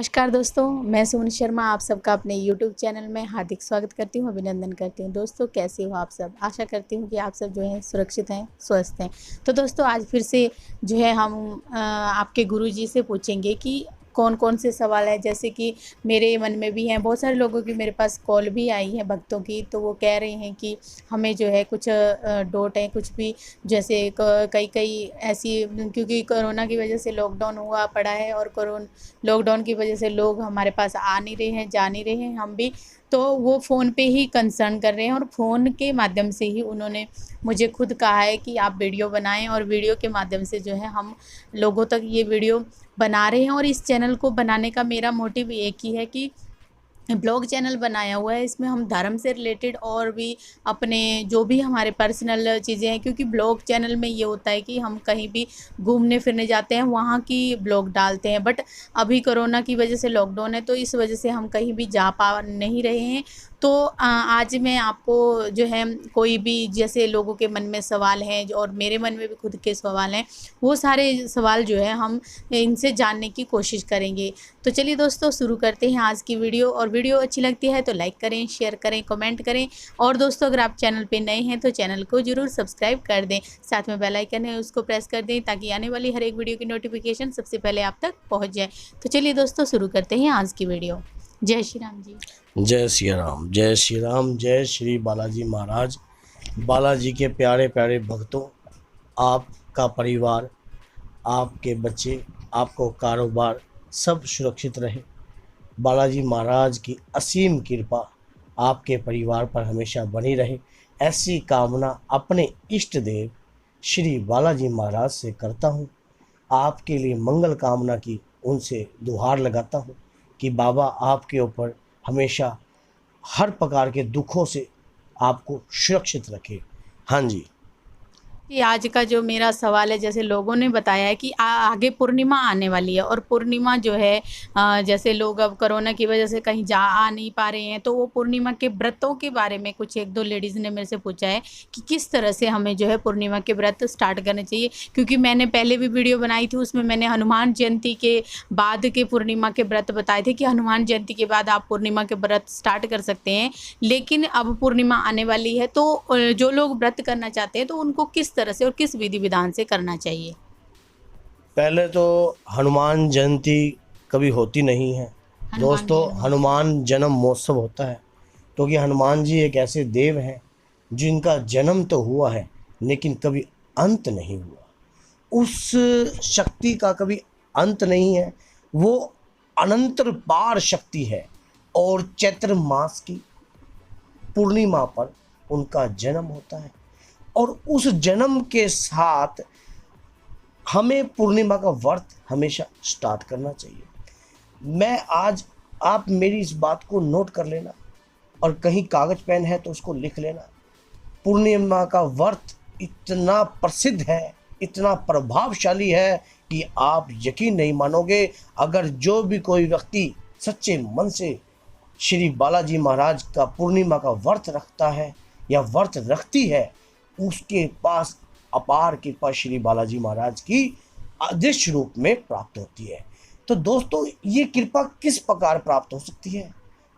नमस्कार दोस्तों, मैं सोनी शर्मा आप सबका अपने YouTube चैनल में हार्दिक स्वागत करती हूँ, अभिनंदन करती हूँ। दोस्तों कैसे हो आप सब? आशा करती हूँ कि आप सब जो हैं सुरक्षित हैं, स्वस्थ हैं। तो दोस्तों आज फिर से जो है हम आपके गुरुजी से पूछेंगे कि कौन-कौन से सवाल हैं, जैसे कि मेरे मन में भी हैं, बहुत सारे लोगों की मेरे पास कॉल भी आई है भक्तों की, तो वो कह रहे हैं कि हमें जो है कुछ डाउट है, कुछ भी जैसे कई-कई ऐसी क्योंकि कोरोना की वजह से लॉकडाउन हुआ पड़ा है और लॉकडाउन की वजह से लोग हमारे पास आ नहीं रहे हैं, जा नहीं रहे हैं हम भी, तो वो फ़ोन पे ही कंसर्न कर रहे हैं और फ़ोन के माध्यम से ही उन्होंने मुझे खुद कहा है कि आप वीडियो बनाएँ और वीडियो के माध्यम से जो है हम लोगों तक ये वीडियो बना रहे हैं। और इस चैनल को बनाने का मेरा मोटिव एक ही है कि ब्लॉग चैनल बनाया हुआ है, इसमें हम धर्म से रिलेटेड और भी अपने जो भी हमारे पर्सनल चीज़ें हैं, क्योंकि ब्लॉग चैनल में ये होता है कि हम कहीं भी घूमने फिरने जाते हैं वहाँ की ब्लॉग डालते हैं। बट अभी कोरोना की वजह से लॉकडाउन है, तो इस वजह से हम कहीं भी जा पा नहीं रहे हैं। तो आज मैं आपको जो है कोई भी जैसे लोगों के मन में सवाल हैं और मेरे मन में भी खुद के सवाल हैं, वो सारे सवाल जो है हम इनसे जानने की कोशिश करेंगे। तो चलिए दोस्तों शुरू करते हैं आज की वीडियो। और वीडियो अच्छी लगती है तो लाइक करें, शेयर करें, कमेंट करें। और दोस्तों अगर आप चैनल पे नए हैं तो चैनल को ज़रूर सब्सक्राइब कर दें, साथ में बेल आइकन है उसको प्रेस कर दें ताकि आने वाली हर एक वीडियो की नोटिफिकेशन सबसे पहले आप तक पहुंच जाए। तो चलिए दोस्तों शुरू करते हैं आज की वीडियो। जय श्री राम जी। जय श्री राम, जय श्री राम, जय श्री बालाजी महाराज। बालाजी के प्यारे प्यारे भक्तों, आपका परिवार, आपके बच्चे, आपको कारोबार सब सुरक्षित रहे। बालाजी महाराज की असीम कृपा आपके परिवार पर हमेशा बनी रहे, ऐसी कामना अपने इष्ट देव श्री बालाजी महाराज से करता हूँ। आपके लिए मंगल कामना की उनसे गुहार लगाता हूँ कि बाबा आपके ऊपर हमेशा हर प्रकार के दुखों से आपको सुरक्षित रखे। हाँ जी। कि आज का जो मेरा सवाल है, जैसे लोगों ने बताया है कि आगे पूर्णिमा आने वाली है और पूर्णिमा जो है जैसे लोग अब कोरोना की वजह से कहीं जा आ नहीं पा रहे हैं, तो वो पूर्णिमा के व्रतों के बारे में कुछ एक दो लेडीज़ ने मेरे से पूछा है कि किस तरह से हमें जो है पूर्णिमा के व्रत स्टार्ट करने चाहिए। क्योंकि मैंने पहले भी वीडियो बनाई थी, उसमें मैंने हनुमान जयंती के बाद के पूर्णिमा के व्रत बताए थे कि हनुमान जयंती के बाद आप पूर्णिमा के व्रत स्टार्ट कर सकते हैं। लेकिन अब पूर्णिमा आने वाली है, तो जो लोग व्रत करना चाहते हैं तो उनको किस तरह से और किस विधि विधान से करना चाहिए? पहले तो हनुमान जयंती कभी होती नहीं है हनुमान दोस्तों, जन्म। हनुमान जन्म महोत्सव होता है, क्योंकि हनुमान जी एक ऐसे देव हैं जिनका जन्म तो हुआ है लेकिन कभी अंत नहीं हुआ। उस शक्ति का कभी अंत नहीं है, वो अनंतर पार शक्ति है। और चैत्र मास की पूर्णिमा पर उनका जन्म होता है और उस जन्म के साथ हमें पूर्णिमा का व्रत हमेशा स्टार्ट करना चाहिए। मैं आज, आप मेरी इस बात को नोट कर लेना और कहीं कागज पेन है तो उसको लिख लेना। पूर्णिमा का व्रत इतना प्रसिद्ध है, इतना प्रभावशाली है कि आप यकीन नहीं मानोगे। अगर जो भी कोई व्यक्ति सच्चे मन से श्री बालाजी महाराज का पूर्णिमा का व्रत रखता है या व्रत रखती है, उसके पास अपार कृपा श्री बालाजी महाराज की अदृश्य रूप में प्राप्त होती है। तो दोस्तों, ये कृपा किस प्रकार प्राप्त हो सकती है,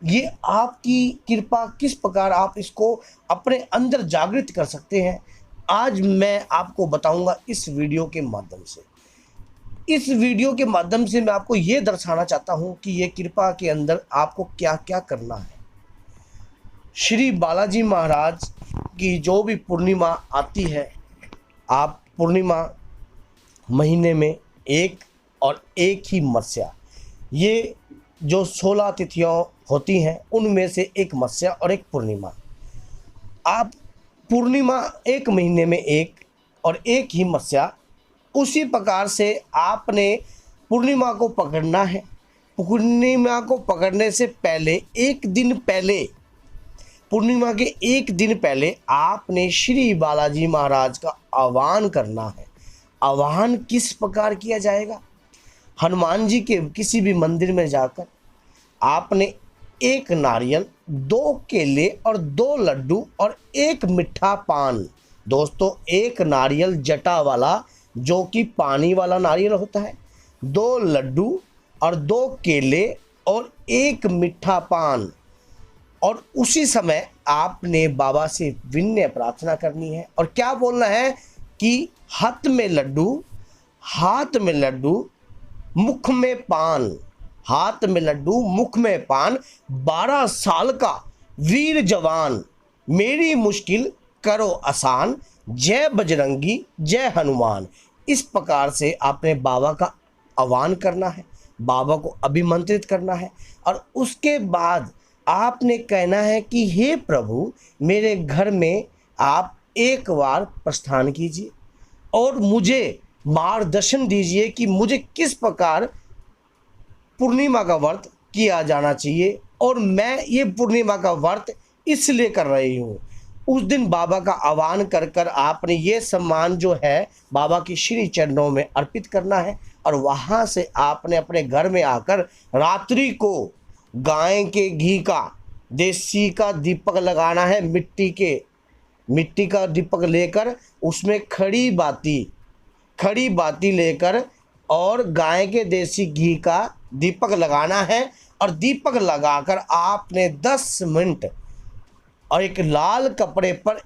ये आपकी कृपा किस प्रकार आप इसको अपने अंदर जागृत कर सकते हैं, आज मैं आपको बताऊंगा इस वीडियो के माध्यम से। इस वीडियो के माध्यम से मैं आपको ये दर्शाना चाहता हूं कि ये कृपा के अंदर आपको क्या क्या करना है। श्री बालाजी महाराज की जो भी पूर्णिमा आती है, आप पूर्णिमा महीने में एक और एक ही मत्स्या, ये जो 16 तिथियां होती हैं उनमें से एक मत्स्या और एक पूर्णिमा, आप पूर्णिमा एक महीने में एक और एक ही मत्स्या, उसी प्रकार से आपने पूर्णिमा को पकड़ना है। पूर्णिमा को पकड़ने से पहले एक दिन पहले, पूर्णिमा के एक दिन पहले आपने श्री बालाजी महाराज का आह्वान करना है। आह्वान किस प्रकार किया जाएगा? हनुमान जी के किसी भी मंदिर में जाकर आपने एक नारियल, 2 केले और 2 लड्डू और एक मिठा पान, दोस्तों एक नारियल जटा वाला जो कि पानी वाला नारियल होता है, 2 लड्डू और 2 केले और 1 मीठा पान। और उसी समय आपने बाबा से विनय प्रार्थना करनी है और क्या बोलना है कि हाथ में लड्डू, हाथ में लड्डू, मुख में पान, हाथ में लड्डू मुख में पान, 12 साल का वीर जवान, मेरी मुश्किल करो आसान, जय बजरंगी जय हनुमान। इस प्रकार से आपने बाबा का आह्वान करना है, बाबा को अभिमंत्रित करना है और उसके बाद आपने कहना है कि हे प्रभु, मेरे घर में आप एक बार प्रस्थान कीजिए और मुझे मार्गदर्शन दीजिए कि मुझे किस प्रकार पूर्णिमा का व्रत किया जाना चाहिए और मैं ये पूर्णिमा का व्रत इसलिए कर रही हूँ। उस दिन बाबा का आह्वान कर कर आपने ये सम्मान जो है बाबा की श्री चरणों में अर्पित करना है और वहाँ से आपने अपने घर में आकर रात्रि को गाय के घी का, देसी का दीपक लगाना है, मिट्टी का दीपक लेकर उसमें खड़ी बाती लेकर और गाय के देसी घी का दीपक लगाना है और दीपक लगाकर आपने 10 मिनट और एक लाल कपड़े पर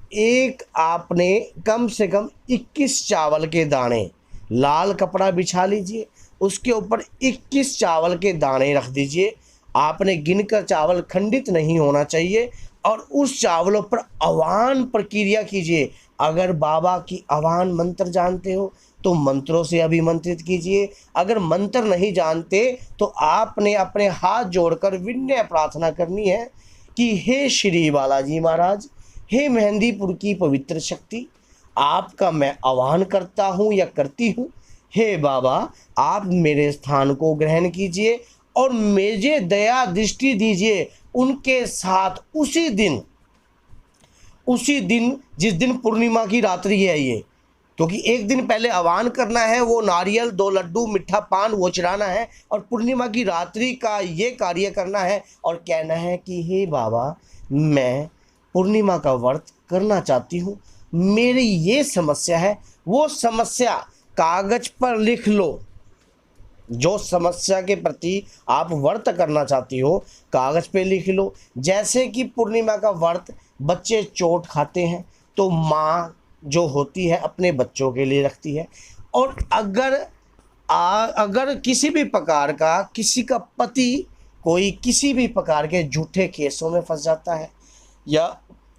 आपने कम से कम 21 चावल के दाने, लाल कपड़ा बिछा लीजिए, उसके ऊपर 21 चावल के दाने रख दीजिए। आपने गिनकर चावल खंडित नहीं होना चाहिए और उस चावलों पर आह्वान प्रक्रिया कीजिए। अगर बाबा की आह्वान मंत्र जानते हो तो मंत्रों से अभिमंत्रित कीजिए, अगर मंत्र नहीं जानते तो आपने अपने हाथ जोड़कर विनय प्रार्थना करनी है कि हे श्री बालाजी महाराज, हे मेहंदीपुर की पवित्र शक्ति, आपका मैं आह्वान करता हूँ या करती हूँ। हे बाबा, आप मेरे स्थान को ग्रहण कीजिए और मुझे दया दृष्टि दीजिए उनके साथ उसी दिन जिस दिन पूर्णिमा की रात्रि है ये, क्योंकि एक दिन पहले आह्वान करना है, वो नारियल, 2 लड्डू, मीठा पान वो चढ़ाना है और पूर्णिमा की रात्रि का ये कार्य करना है और कहना है कि हे बाबा, मैं पूर्णिमा का व्रत करना चाहती हूँ, मेरी ये समस्या है। वो समस्या कागज पर लिख लो, जो समस्या के प्रति आप व्रत करना चाहती हो कागज पे लिख लो। जैसे कि पूर्णिमा का व्रत बच्चे चोट खाते हैं तो माँ जो होती है अपने बच्चों के लिए रखती है, और अगर किसी भी प्रकार का किसी का पति कोई किसी भी प्रकार के झूठे केसों में फंस जाता है या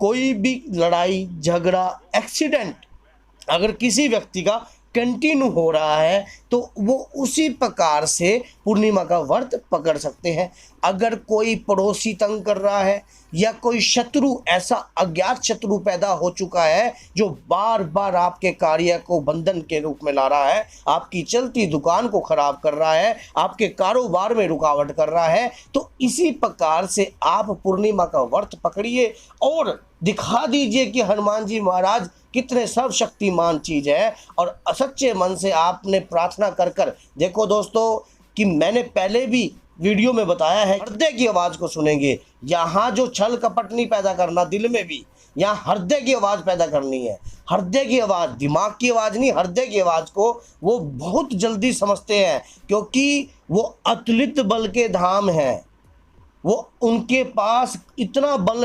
कोई भी लड़ाई झगड़ा एक्सीडेंट अगर किसी व्यक्ति का कंटिन्यू हो रहा है तो वो उसी प्रकार से पूर्णिमा का व्रत पकड़ सकते हैं। अगर कोई पड़ोसी तंग कर रहा है या कोई शत्रु, ऐसा अज्ञात शत्रु पैदा हो चुका है जो बार बार आपके कार्य को बंधन के रूप में ला रहा है, आपकी चलती दुकान को खराब कर रहा है, आपके कारोबार में रुकावट कर रहा है, तो इसी प्रकार से आप पूर्णिमा का व्रत पकड़िए और दिखा दीजिए कि हनुमान जी महाराज कितने सर्वशक्तिमान चीज़ है। और सच्चे मन से आपने प्रार्थना कर कर देखो दोस्तों कि मैंने पहले भी वीडियो में बताया है, हृदय की आवाज़ को सुनेंगे। यहाँ जो छल कपट नहीं पैदा करना दिल में भी, यहाँ हृदय की आवाज़ पैदा करनी है। हृदय की आवाज़, दिमाग की आवाज़ नहीं, हृदय की आवाज़ को वो बहुत जल्दी समझते हैं क्योंकि वो अतुलित बल के धाम हैं। वो उनके पास इतना बल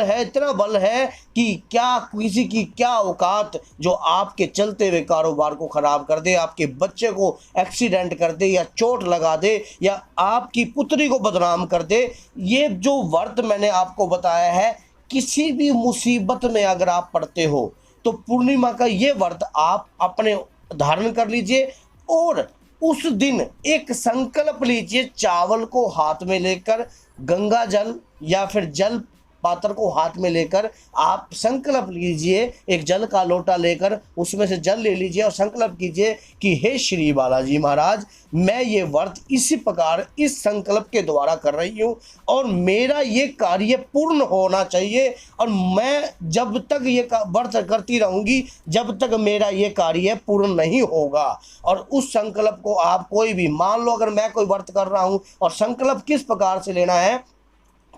है कि क्या किसी की क्या औकात जो आपके चलते हुए कारोबार को ख़राब कर दे, आपके बच्चे को एक्सीडेंट कर दे या चोट लगा दे या आपकी पुत्री को बदनाम कर दे। ये जो व्रत मैंने आपको बताया है, किसी भी मुसीबत में अगर आप पड़ते हो तो पूर्णिमा का ये व्रत आप अपने धारण कर लीजिए और उस दिन एक संकल्प लीजिए, चावल को हाथ में लेकर, गंगा जल या फिर जल पात्र को हाथ में लेकर आप संकल्प लीजिए, एक जल का लोटा लेकर उसमें से जल ले लीजिए और संकल्प कीजिए कि हे श्री बालाजी महाराज, मैं ये व्रत इसी प्रकार इस संकल्प के द्वारा कर रही हूँ और मेरा ये कार्य पूर्ण होना चाहिए और मैं जब तक ये व्रत करती रहूँगी जब तक मेरा ये कार्य पूर्ण नहीं होगा। और उस संकल्प को आप कोई भी, मान लो अगर मैं कोई व्रत कर रहा हूँ और संकल्प किस प्रकार से लेना है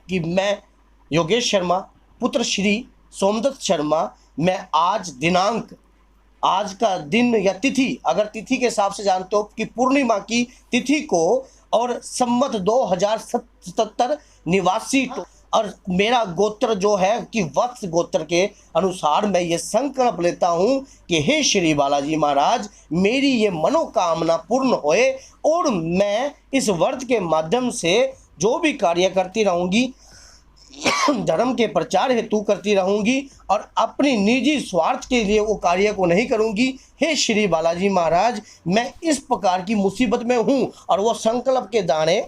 कि मैं योगेश शर्मा पुत्र श्री सोमदत्त शर्मा, मैं आज दिनांक, आज का दिन या तिथि, अगर तिथि के हिसाब से जानते हो कि पूर्णिमा की तिथि को और संवत 2077 निवासी और मेरा गोत्र जो है कि वत्स गोत्र के अनुसार मैं ये संकल्प लेता हूँ कि हे श्री बालाजी महाराज, मेरी ये मनोकामना पूर्ण होए और मैं इस व्रत के माध्यम से जो भी कार्य करती रहूँगी धर्म के प्रचार हेतु करती रहूंगी और अपनी निजी स्वार्थ के लिए वो कार्य को नहीं करूंगी। हे श्री बालाजी महाराज, मैं इस प्रकार की मुसीबत में हूँ और वो संकल्प के दाने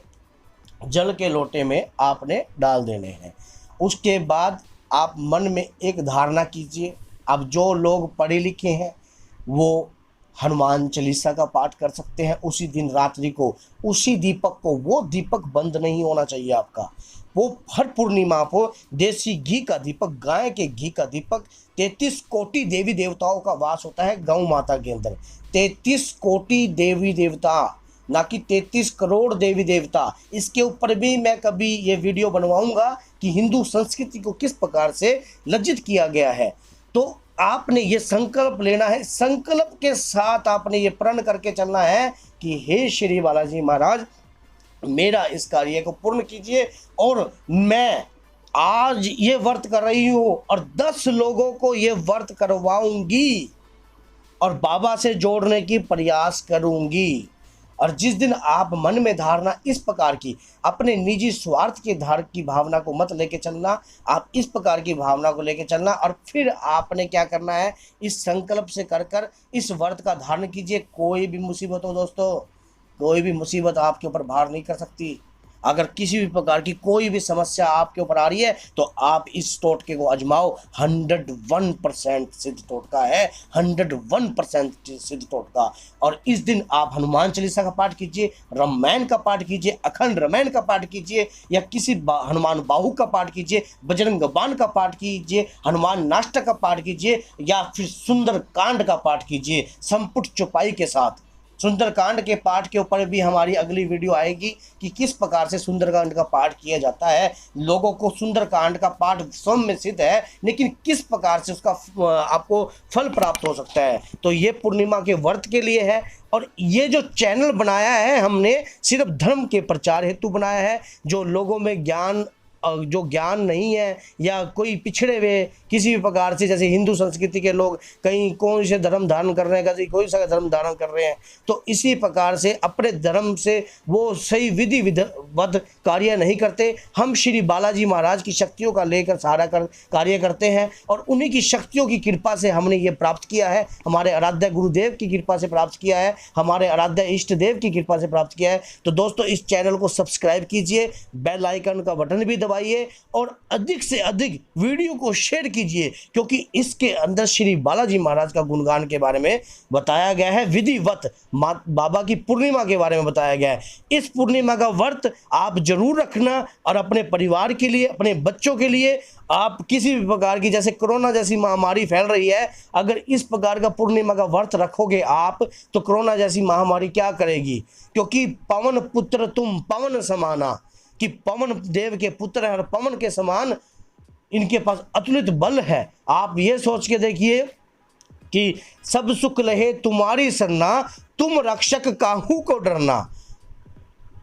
जल के लोटे में आपने डाल देने हैं। उसके बाद आप मन में एक धारणा कीजिए। अब जो लोग पढ़े लिखे हैं वो हनुमान चालीसा का पाठ कर सकते हैं उसी दिन रात्रि को, उसी दीपक को, वो दीपक बंद नहीं होना चाहिए आपका। वो हर पूर्णिमा को देसी घी का दीपक, गाय के घी का दीपक, 33 कोटि देवी देवताओं का वास होता है गौ माता के अंदर। 33 कोटि देवी देवता, ना कि 33 करोड़ देवी देवता। इसके ऊपर भी मैं कभी ये वीडियो बनवाऊंगा कि हिंदू संस्कृति को किस प्रकार से लज्जित किया गया है। तो आपने ये संकल्प लेना है, संकल्प के साथ आपने ये प्रण करके चलना है कि हे श्री बालाजी महाराज, मेरा इस कार्य को पूर्ण कीजिए और मैं आज ये व्रत कर रही हूँ और 10 लोगों को ये व्रत करवाऊंगी और बाबा से जोड़ने की प्रयास करूंगी। और जिस दिन आप मन में धारणा इस प्रकार की, अपने निजी स्वार्थ के धार की भावना को मत लेके चलना, आप इस प्रकार की भावना को लेके चलना और फिर आपने क्या करना है, इस संकल्प से कर इस व्रत का धारण कीजिए। कोई भी मुसीबत हो दोस्तों, कोई भी मुसीबत आपके ऊपर भार नहीं कर सकती। अगर किसी भी प्रकार की कोई भी समस्या आपके ऊपर आ रही है तो आप इस टोटके को आजमाओ। 101% सिद्ध टोटका है, 101% सिद्ध टोटका। और इस दिन आप हनुमान चालीसा का पाठ कीजिए, रामायण का पाठ कीजिए, अखंड रामायण का पाठ कीजिए, या किसी हनुमान बाहु का पाठ कीजिए, बजरंग बाण का पाठ कीजिए, हनुमान नाष्टक का पाठ कीजिए, या फिर सुंदर कांड का पाठ कीजिए संपुट चौपाई के साथ। सुंदरकांड के पाठ के ऊपर भी हमारी अगली वीडियो आएगी कि किस प्रकार से सुंदरकांड का पाठ किया जाता है। लोगों को सुंदरकांड का पाठ स्वयं में सिद्ध है, लेकिन किस प्रकार से उसका आपको फल प्राप्त हो सकता है। तो ये पूर्णिमा के व्रत के लिए है और ये जो चैनल बनाया है हमने सिर्फ धर्म के प्रचार हेतु बनाया है। जो लोगों में जो ज्ञान नहीं है या कोई पिछड़े हुए किसी भी प्रकार से, जैसे हिंदू संस्कृति के लोग कहीं कौन से धर्म धारण कर रहे हैं, कहीं कोई सा धर्म धारण कर रहे हैं, तो इसी प्रकार से अपने धर्म से वो सही विधि विधवत कार्य नहीं करते। हम श्री बालाजी महाराज की शक्तियों का लेकर सारा कार्य करते हैं और उन्हीं की शक्तियों की कृपा से हमने ये प्राप्त किया है। हमारे आराध्य गुरुदेव की कृपा से प्राप्त किया है, हमारे आराध्य इष्ट देव की कृपा से प्राप्त किया है। तो दोस्तों इस चैनल को सब्सक्राइब कीजिए, बेल आइकन का बटन भी दबाइए और अधिक से अधिक वीडियो को शेयर कीजिए, क्योंकि इसके अंदर श्री बालाजी महाराज का गुणगान के बारे में बताया गया है, विधिवत बाबा की पूर्णिमा के बारे में बताया गया है। इस पूर्णिमा का व्रत आप जरूर रखना और अपने परिवार के लिए, अपने बच्चों के लिए, आप किसी भी प्रकार की, जैसे कोरोना जैसी महामारी फैल रही है, अगर इस प्रकार का पूर्णिमा का व्रत रखोगे आप तो कोरोना जैसी महामारी क्या करेगी। क्योंकि पवन पुत्र तुम पवन समाना, कि पवन देव के पुत्र हैं और पवन के समान इनके पास अतुलित बल है। आप ये सोच के देखिए कि सब सुख लहे तुम्हारी सरना, तुम रक्षक काहू को डरना।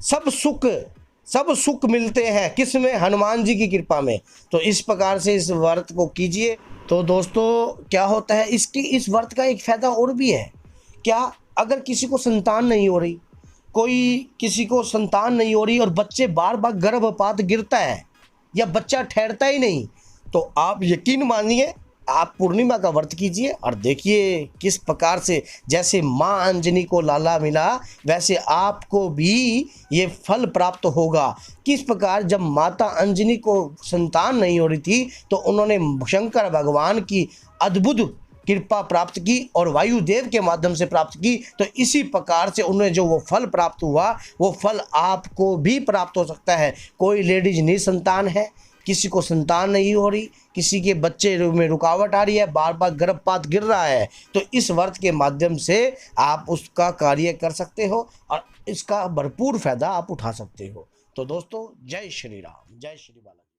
सब सुख मिलते हैं किसमें, हनुमान जी की कृपा में। तो इस प्रकार से इस व्रत को कीजिए। तो दोस्तों क्या होता है, इस व्रत का एक फायदा और भी है। क्या, अगर किसी को संतान नहीं हो रही, किसी को संतान नहीं हो रही और बच्चे बार बार गर्भपात गिरता है या बच्चा ठहरता ही नहीं, तो आप यकीन मानिए आप पूर्णिमा का व्रत कीजिए और देखिए किस प्रकार से, जैसे माँ अंजनी को लाला मिला वैसे आपको भी ये फल प्राप्त होगा। किस प्रकार, जब माता अंजनी को संतान नहीं हो रही थी तो उन्होंने शंकर भगवान की अद्भुत कृपा प्राप्त की और वायुदेव के माध्यम से प्राप्त की। तो इसी प्रकार से उन्हें जो वो फल प्राप्त हुआ, वो फल आपको भी प्राप्त हो सकता है। कोई लेडीज निसंतान है, किसी को संतान नहीं हो रही, किसी के बच्चे में रुकावट आ रही है, बार बार गर्भपात गिर रहा है, तो इस व्रत के माध्यम से आप उसका कार्य कर सकते हो और इसका भरपूर फायदा आप उठा सकते हो। तो दोस्तों जय श्री राम, जय श्री बालाजी।